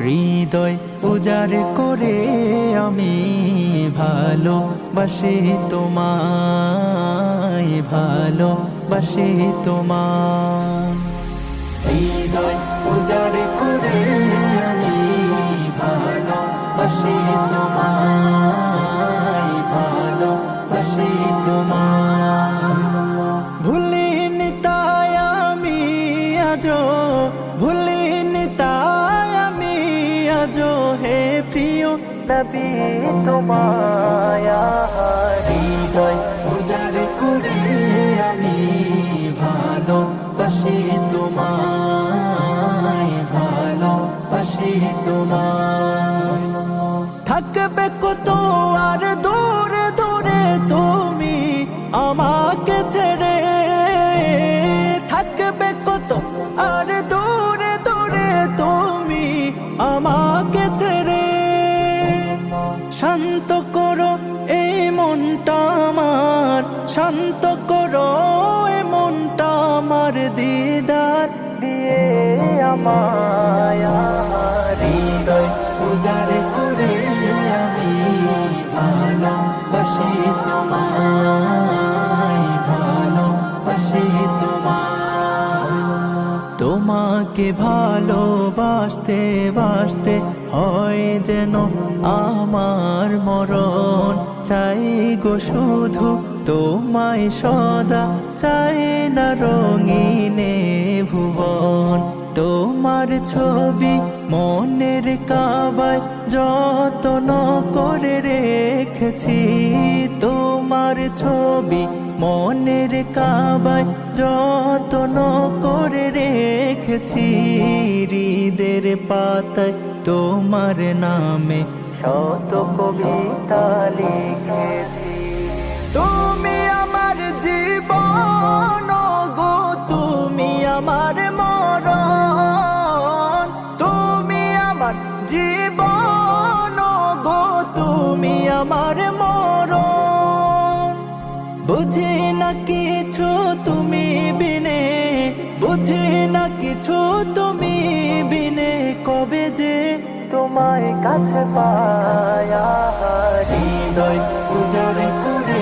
হৃদয় উজাড় করে আমি ভালোবাসি তোমায়, ভালোবাসি তোমায়। হৃদয় উজাড় করে আমি ভালোবাসি তোমায়, ভালোবাসি তোমায়। ভুলিনি তাই আমি আজো, ভুলিনি তাই আমি আজো হে প্রিয় নবী তোমায়। হৃদয় উজাড় করে আমি ভালোবাসি তোমায়, ভালোবাসি তোমায়। থাকবে কত আর দূরে দূরে তুমি আমাকে ছেড়ে, থাকবে কত আর দূরে দূরে তুমি আমাকে ছেড়ে। শান্ত করো এই মনটা আমার, শান্ত করো এই মনটা আমার, দিদার দিয়ে আমায়। হৃদয় উজাড় করে আমি ভালোবাসি তোমায়, ভালোবাসি তোমায়। তোমাকে ভালোবাসতে বাসতে হয় যেন আমার মরণ, চাই গো শুধু তোমায় সদা, চাই না রঙিনে ভুবন। তোমার ছবি মনের কাবায় যত্ন করে রেখেছি, তোমার ছবি মনের কাবায় যত্ন করে রেখেছি। হৃদের পাতায় তোমার নামে শত কবিতা লিখেছি। তুমি আমার জীবন গো, তুমি আমার মরণ, তুমি আমার জীবন গো, তুমি আমার মরণ। বুঝি না কিছু তুমি বিনে, বুঝি না কিছু তুমি বিনে, কবে যে তোমায় কাছে পায়া। হৃদয় উজাড় করে